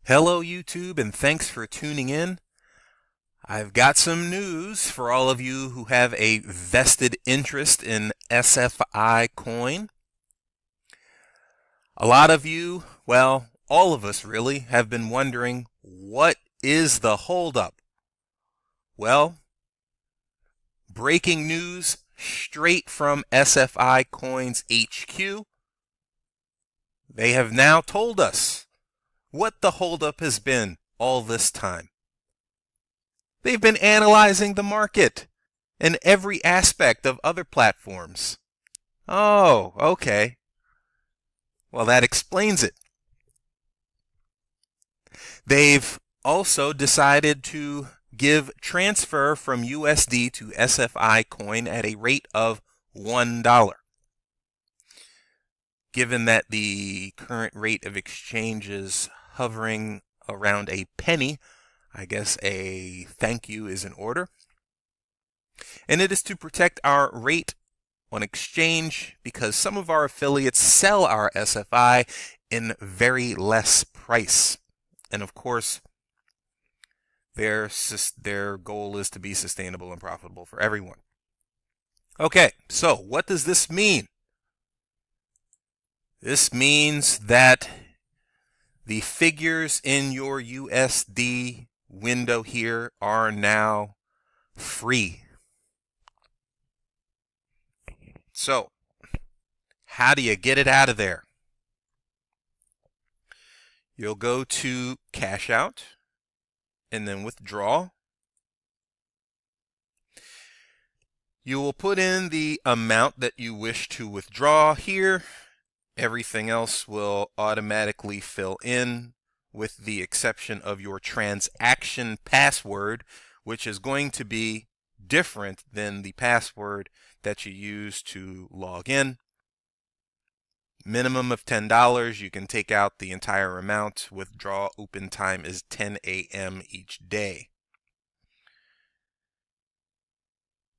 Hello YouTube, and thanks for tuning in. I've got some news for all of you who have a vested interest in SFI coin. A lot of you, well, all of us really, have been wondering, what is the holdup? Well, breaking news straight from SFI Coins HQ. They have now told us what the holdup has been all this time. They've been analyzing the market and every aspect of other platforms. Oh, okay. Well, that explains it. They've also decided to give transfer from USD to SFI coin at a rate of $1. Given that the current rate of exchange is hovering around a penny, I guess a thank you is in order. And it is to protect our rate on exchange because some of our affiliates sell our SFI in very less price. And of course, their goal is to be sustainable and profitable for everyone. Okay, so what does this mean? This means that the figures in your USD window here are now free. So, how do you get it out of there? You'll go to cash out and then withdraw. You will put in the amount that you wish to withdraw here. Everything else will automatically fill in with the exception of your transaction password, which is going to be different than the password that you use to log in. Minimum of $10. You can take out the entire amount. Withdraw open time is 10 a.m. each day.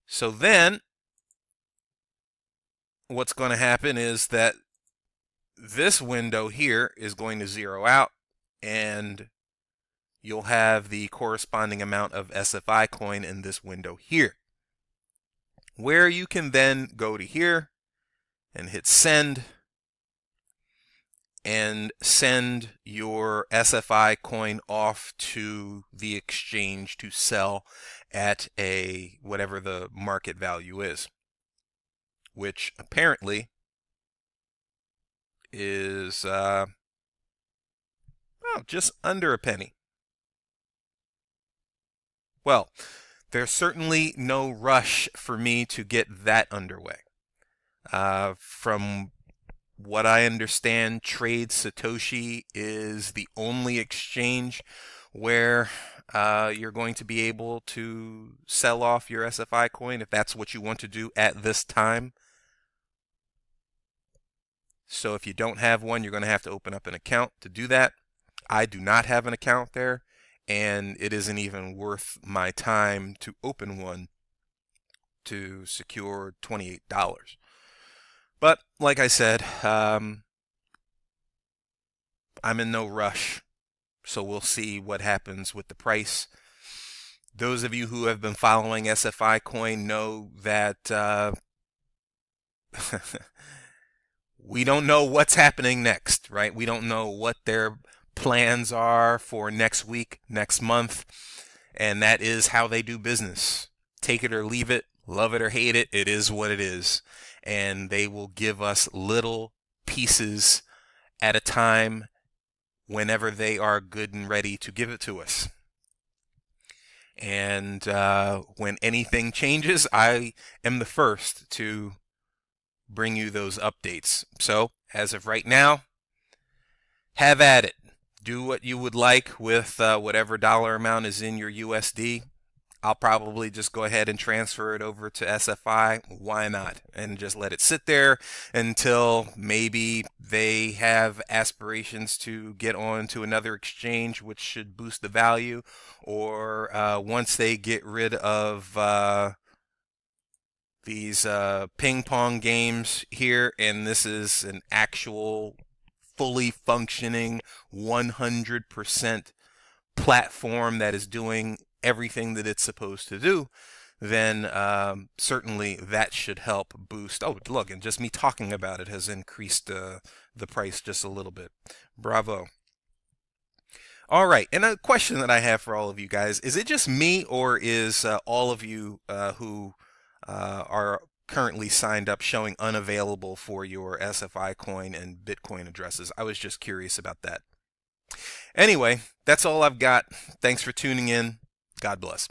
So then what's going to happen is that this window here is going to zero out, and you'll have the corresponding amount of SFI coin in this window here, where you can then go to here and hit send and send your SFI coin off to the exchange to sell at a whatever the market value is, which apparently is just under a penny. Well, there's certainly no rush for me to get that underway. From what I understand, Trade Satoshi is the only exchange where you're going to be able to sell off your SFI coin if that's what you want to do at this time. So if you don't have one, you're going to have to open up an account to do that. I do not have an account there, and it isn't even worth my time to open one to secure $28. But like I said, I'm in no rush, so we'll see what happens with the price. Those of you who have been following SFI coin know that we don't know what's happening next, right? We don't know what their plans are for next week, next month, and that is how they do business. Take it or leave it, love it or hate it, it is what it is. And they will give us little pieces at a time whenever they are good and ready to give it to us. And when anything changes, I am the first to bring you those updates. So, as of right now, have at it. Do what you would like with whatever dollar amount is in your USD. I'll probably just go ahead and transfer it over to SFI. Why not? And just let it sit there until maybe they have aspirations to get on to another exchange, which should boost the value, or once they get rid of these ping pong games here, and this is an actual fully functioning 100% platform that is doing everything that it's supposed to do, then certainly that should help boost. Oh, look, and just me talking about it has increased the price just a little bit. Bravo. All right, and a question that I have for all of you guys, is it just me, or is all of you who are currently signed up showing unavailable for your SFI coin and Bitcoin addresses? I was just curious about that. Anyway, that's all I've got. Thanks for tuning in. God bless.